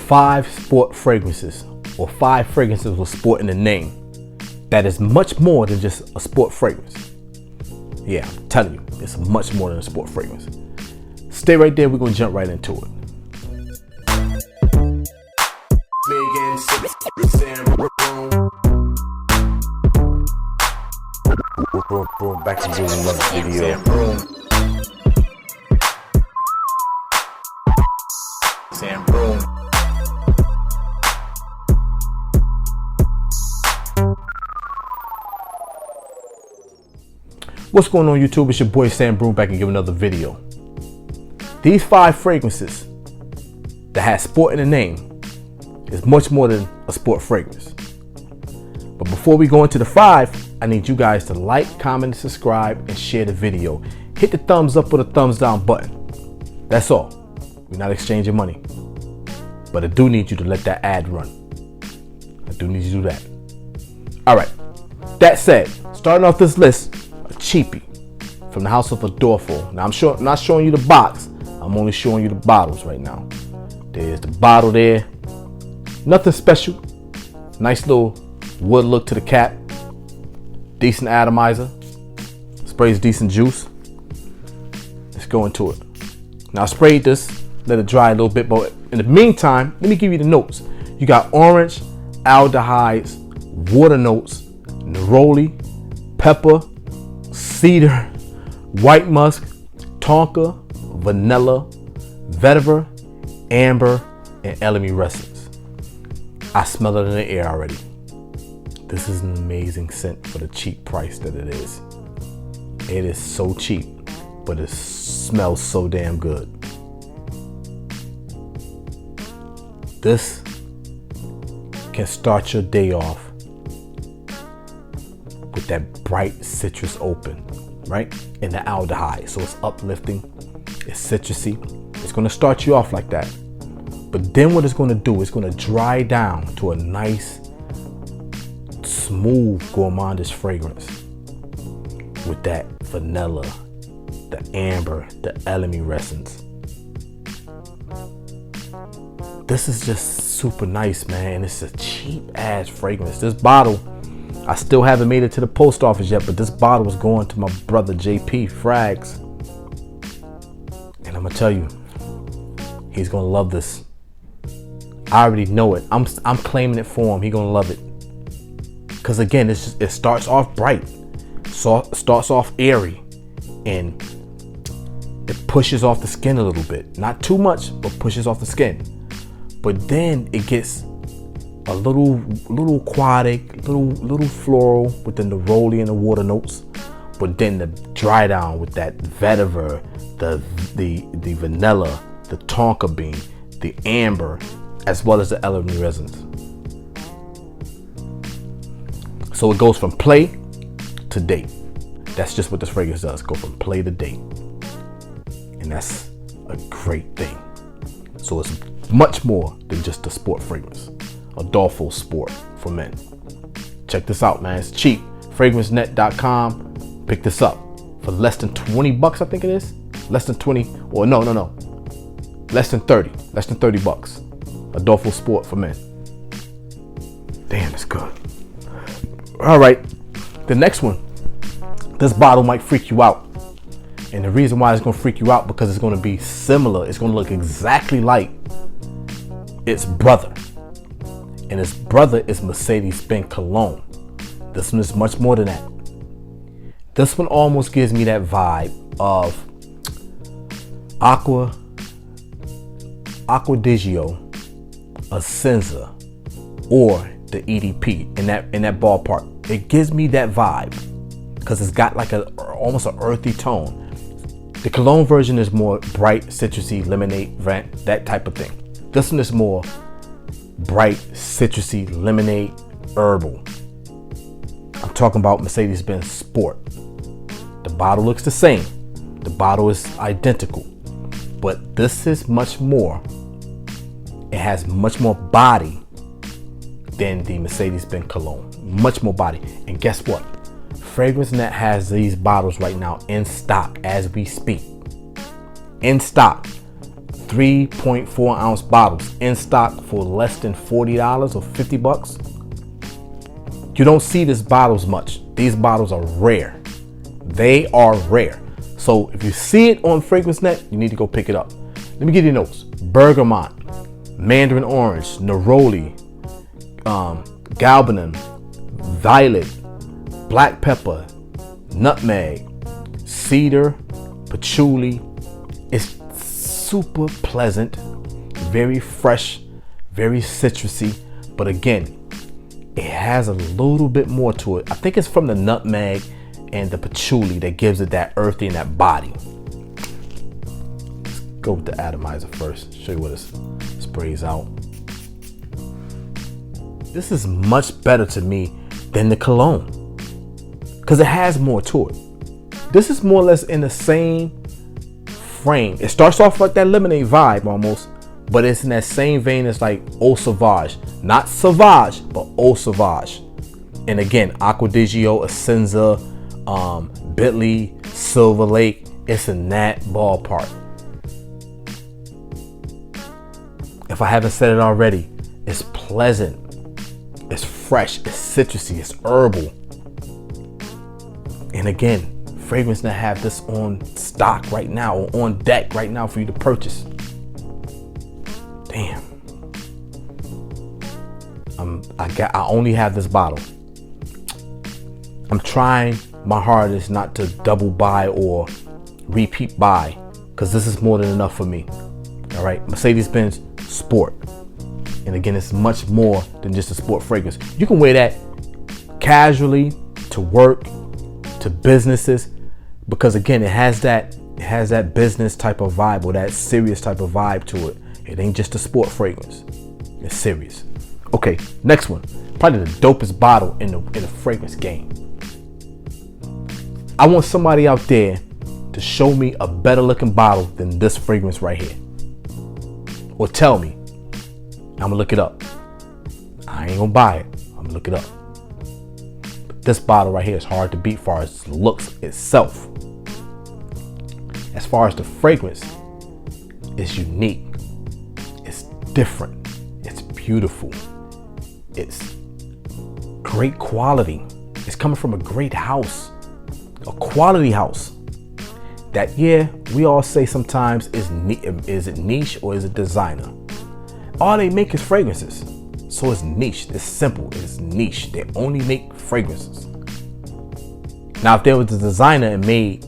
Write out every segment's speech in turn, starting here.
5 sport fragrances, or 5 fragrances with sport in the name, that is much more than just a sport fragrance. Yeah, I'm telling you, it's much more than a sport fragrance. Stay right there, we're gonna jump right into it. Back to doing another video. What's going on YouTube? It's your boy Sam Broom back and give another video. These 5 fragrances that has sport in the name is much more than a sport fragrance. But before we go into the 5, I need you guys to like, comment, subscribe, and share the video. Hit the thumbs up or the thumbs down button. That's all. We're not exchanging money. But I do need you to let that ad run. I do need you to do that. Alright. That said, starting off this list, a cheapie from the house of Adolfo. Now I'm not showing you the box. I'm only showing you the bottles right now. There's the bottle there. Nothing special. Nice little wood look to the cap. Decent atomizer. Sprays decent juice. Let's go into it. Now I sprayed this, let it dry a little bit, but in the meantime, let me give you the notes. You got orange, aldehydes, water notes, neroli, pepper, cedar, white musk, tonka, vanilla, vetiver, amber, and elemi essence. I smell it in the air already. This is an amazing scent for the cheap price that it is. It is so cheap, but it smells so damn good. This can start your day off with that bright citrus open, right? And the aldehyde, so it's uplifting, it's citrusy. It's gonna start you off like that. But then what it's gonna do is gonna dry down to a nice, smooth, gourmandish fragrance with that vanilla, the amber, the elemi essence. This is just super nice, man. It's a cheap ass fragrance. This bottle, I still haven't made it to the post office yet, but this bottle is going to my brother JP Frags. And I'm gonna tell you, he's gonna love this. I already know it. I'm claiming it for him. He's gonna love it. Cause again, it starts off bright, starts off airy, and it pushes off the skin a little bit. Not too much, but pushes off the skin. But then it gets a little aquatic, little floral with the neroli and the water notes. But then the dry down with that vetiver, the vanilla, the tonka bean, the amber, as well as the elemi essence. So it goes from play to date. That's just what this fragrance does. Go from play to date. And that's a great thing. So it's much more than just a sport fragrance. Adolfo Sport for men. Check this out, man. It's cheap. FragranceNet.com. Pick this up for less than 20 bucks, I think it is. Less than 20, or no. Less than 30. Less than 30 bucks. Adolfo Sport for men. Damn, it's good. All right, the next one. This bottle might freak you out. And the reason why it's gonna freak you out, because it's gonna be similar. It's gonna look exactly like its brother. And its brother is Mercedes-Benz Cologne. This one is much more than that. This one almost gives me that vibe of Acqua Digio, Essenza, or the EDP in that ballpark. It gives me that vibe because it's got like almost an earthy tone. The Cologne version is more bright, citrusy, lemonade, that type of thing. This one is more bright, citrusy, lemonade, herbal. I'm talking about Mercedes-Benz Sport. The bottle looks the same. The bottle is identical. But this is much more. It has much more body than the Mercedes-Benz Cologne. Much more body. And guess what? FragranceNet has these bottles right now in stock as we speak. In stock. 3.4 ounce bottles in stock for less than $40 or $50. You don't see these bottles much. These bottles are rare. They are rare. So if you see it on FragranceNet, you need to go pick it up. Let me give you notes. Bergamot, Mandarin Orange, Neroli, Galbanum, Violet, Black Pepper, Nutmeg, Cedar, Patchouli. It's super pleasant, very fresh, very citrusy, but again, it has a little bit more to it. I think it's from the nutmeg and the patchouli that gives it that earthy and that body. Let's go with the atomizer first, show you what it sprays out. This is much better to me than the cologne because it has more to it. This is more or less in the same frame. It starts off like that lemonade vibe almost, but it's in that same vein as like Eau Sauvage. Not Sauvage, but Eau Sauvage. And again, Acqua di Gio, Essenza, Bentley, Silver Lake, it's in that ballpark. If I haven't said it already, it's pleasant, it's fresh, it's citrusy, it's herbal. And again, FragranceNet have this on stock right now or on deck right now for you to purchase. Damn. I only have this bottle. I'm trying my hardest not to double buy or repeat buy because this is more than enough for me. All right, Mercedes-Benz Sport. And again, it's much more than just a sport fragrance. You can wear that casually to work, to businesses, because again, it has that business type of vibe or that serious type of vibe to it. It ain't just a sport fragrance. It's serious. Okay, next one. Probably the dopest bottle in the fragrance game. I want somebody out there to show me a better looking bottle than this fragrance right here. Or tell me. I'm gonna look it up. I ain't gonna buy it. I'm gonna look it up. But this bottle right here is hard to beat as far as looks itself. As far as the fragrance, it's unique. It's different. It's beautiful. It's great quality. It's coming from a great house, a quality house. That, yeah, we all say sometimes is it niche or is it designer? All they make is fragrances. So it's niche. It's simple. It's niche. They only make fragrances. Now, if there was a designer and made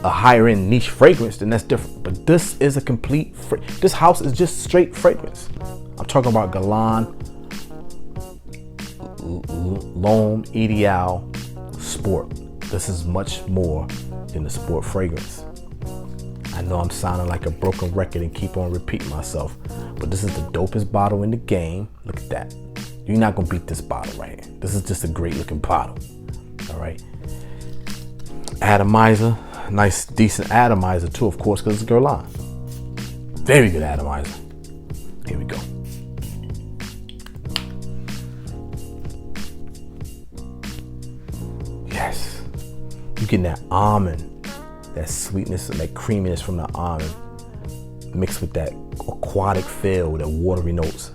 a higher end niche fragrance, then that's different. But this is a complete this house is just straight fragrance. I'm talking about Guerlain, L'Homme Ideal Sport. This is much more than a sport fragrance. I know I'm sounding like a broken record and keep on repeating myself, but this is the dopest bottle in the game. Look at that. You're not gonna beat this bottle right here. This is just a great looking bottle. All right. Atomizer, nice decent atomizer too, of course, because it's Guerlain. Very good atomizer. Here we go. Yes. You're getting that almond, that sweetness and that creaminess from the almond mixed with that aquatic feel, that watery notes.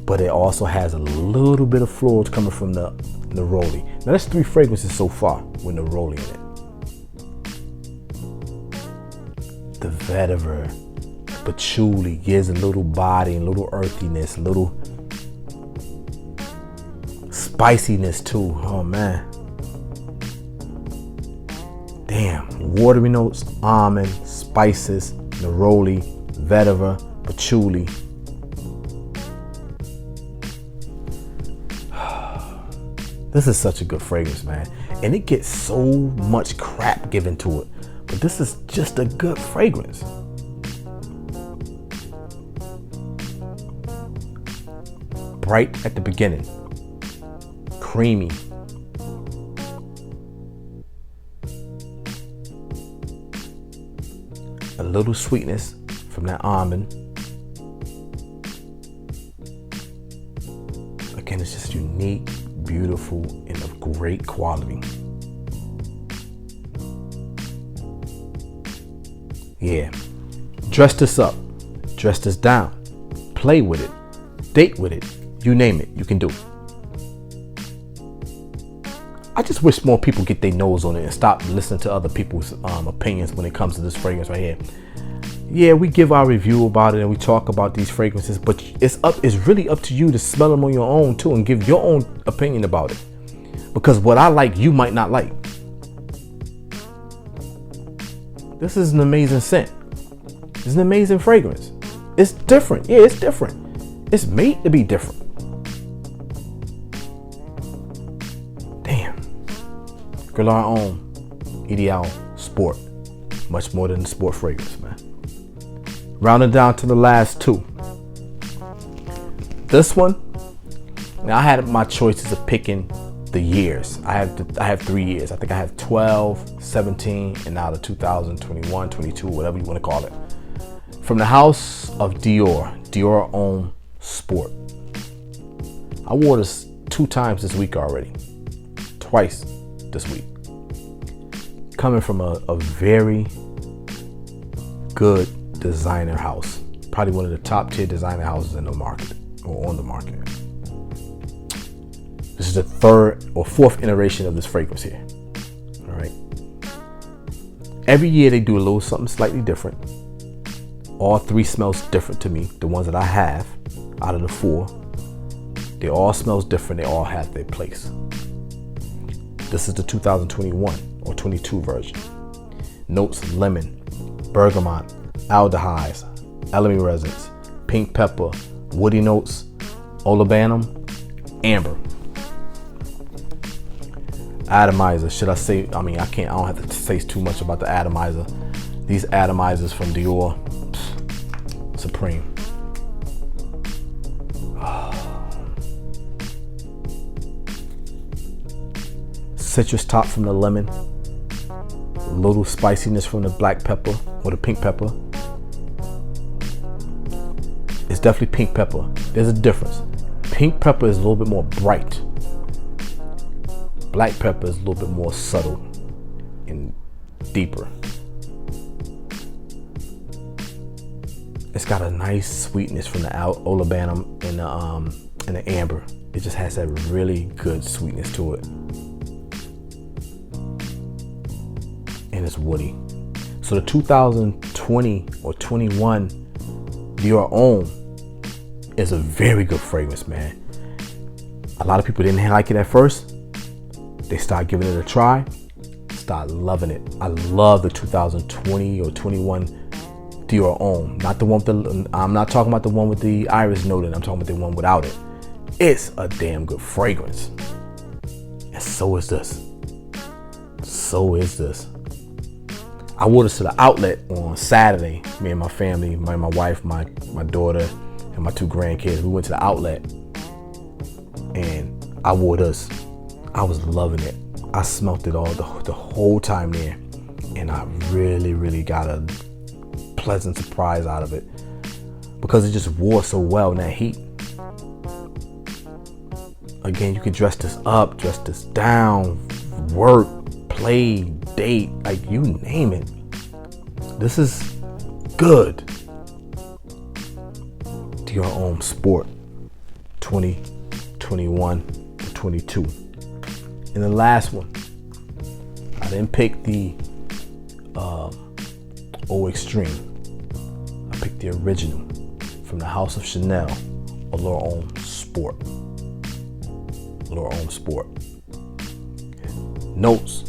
But it also has a little bit of florals coming from the neroli. Now that's 3 fragrances so far with neroli in it. The vetiver, patchouli gives a little body and little earthiness, little spiciness too. Oh man. Damn, watery notes, almond, spices, neroli, vetiver, patchouli. This is such a good fragrance, man. And it gets so much crap given to it. But this is just a good fragrance. Bright at the beginning. Creamy. A little sweetness from that almond. Again, it's just unique, beautiful, and of great quality. Yeah. Dress this up. Dress this down. Play with it. Date with it. You name it, you can do it. I just wish more people get their nose on it and stop listening to other people's opinions when it comes to this fragrance right here. Yeah, we give our review about it and we talk about these fragrances, but it's really up to you to smell them on your own too and give your own opinion about it. Because what I like, you might not like. This is an amazing scent. It's an amazing fragrance. It's different. Yeah, it's different. It's made to be different. Damn. Guerlain Homme Ideal Sport. Much more than the sport fragrance, man. Rounding down to the last two. This one, now I had my choices of picking the years. I have 3 years. I think I have 12, 17, and now the 2021, 22, whatever you want to call it. From the house of Dior Homme Sport. I wore this 2 times this week already. Twice this week. Coming from a very good designer house. Probably one of the top tier designer houses in the market or on the market. This is the 3rd or 4th iteration of this fragrance here. All right. Every year they do a little something slightly different. All 3 smells different to me. The ones that I have out of the 4, they all smells different. They all have their place. This is the 2021 or 22 version. Notes lemon, bergamot, aldehydes, elemi resins, pink pepper, woody notes, olibanum, amber. Atomizer, should I say, I don't have to say too much about the atomizer. These atomizers from Dior, supreme. Citrus top from the lemon, little spiciness from the black pepper or the pink pepper. It's definitely pink pepper. There's a difference. Pink pepper is a little bit more bright. Black pepper is a little bit more subtle and deeper. It's got a nice sweetness from the olibanum and the amber. It just has that really good sweetness to it. And it's woody. So the 2020 or 21 Dior Homme is a very good fragrance, man. A lot of people didn't like it at first. They start giving it a try, start loving it. I love the 2020 or 21 Dior Homme. Not the one with I'm not talking about the one with the iris note in. I'm talking about the one without it. It's a damn good fragrance. And so is this. So is this. I wore this to the outlet on Saturday. Me and my family, my wife, my daughter, and my 2 grandkids. We went to the outlet and I wore this. I was loving it. I smelt it all the whole time there. And I really, really got a pleasant surprise out of it because it just wore so well in that heat. Again, you can dress this up, dress this down, work, play, date, like you name it. This is good. Dior Homme Sport 2021 to 22. And the last one, I didn't pick the Eau Extreme. I picked the original from the House of Chanel, Allure Homme Sport. Allure Homme Sport. Notes: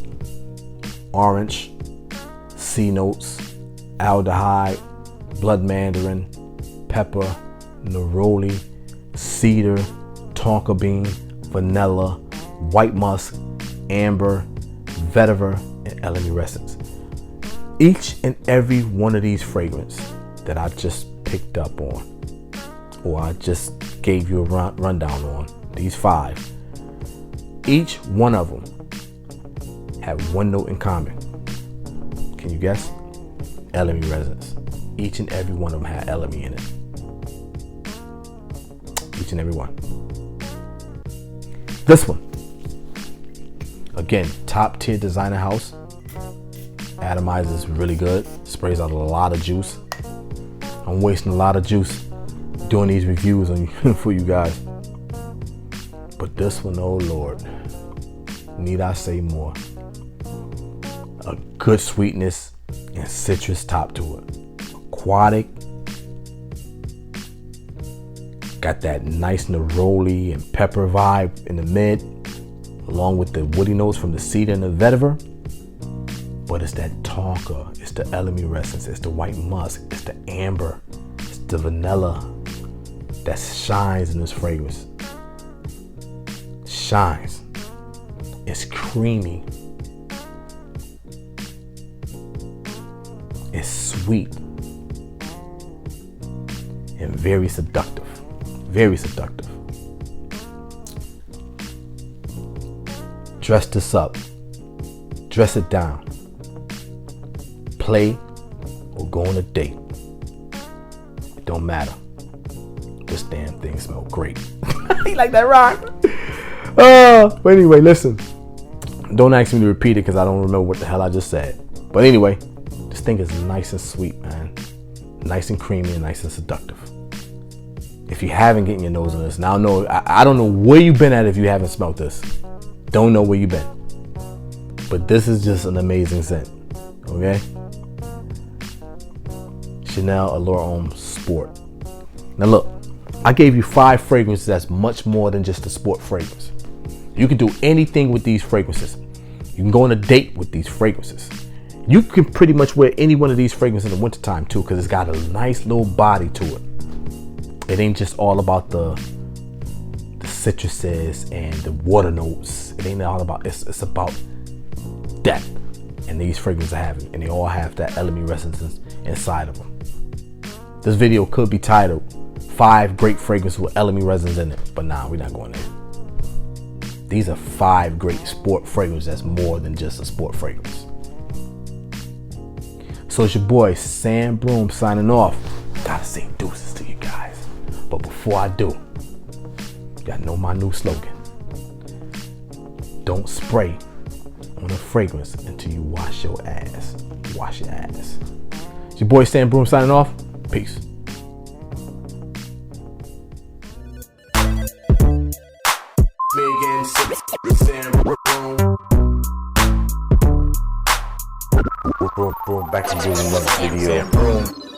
orange, C notes, aldehyde, blood mandarin, pepper, neroli, cedar, tonka bean, vanilla, white musk, amber, vetiver, and elemi resins. Each and every one of these fragrances that I just picked up on, or I just gave you a rundown on, these 5, each one of them have one note in common. Can you guess? Elemi resins. Each and every one of them had elemi in it. Each and every one. This one, again, top tier designer house, Atomizer is really good. Sprays out a lot of juice. I'm wasting a lot of juice doing these reviews for you guys. But this one, oh Lord, need I say more? A good sweetness and citrus top to it. Aquatic. Got that nice neroli and pepper vibe in the mid, along with the woody notes from the cedar and the vetiver. But it's that tonka, it's the elemi essence, it's the white musk, it's the amber, it's the vanilla that shines in this fragrance. Shines. It's creamy. It's sweet. And very seductive. Very seductive. Dress this up. Dress it down. Play or go on a date. It don't matter. This damn thing smells great. You like that rhyme? But anyway, listen. Don't ask me to repeat it because I don't remember what the hell I just said. But anyway, this thing is nice and sweet, man. Nice and creamy and nice and seductive. If you haven't gotten your nose on this, now I don't know where you've been at if you haven't smelled this. Don't know where you've been. But this is just an amazing scent. Okay? Chanel Allure Homme Sport. Now look, I gave you 5 fragrances that's much more than just a sport fragrance. You can do anything with these fragrances. You can go on a date with these fragrances. You can pretty much wear any one of these fragrances in the wintertime too, because it's got a nice little body to it. It ain't just all about the citruses and the water notes. It ain't all about, it's about depth. And these fragrances have it, and they all have that elemi essence inside of them. This video could be titled 5 great fragrances with elemi resins in it, but nah, we're not going there. These are 5 great sport fragrances that's more than just a sport fragrance. So it's your boy Sambroome signing off. Gotta say deuces to you guys. But before I do, you gotta know my new slogan. Don't spray on a fragrance until you wash your ass. Wash your ass. It's your boy Sambroome signing off. Peace. Back to doing another video.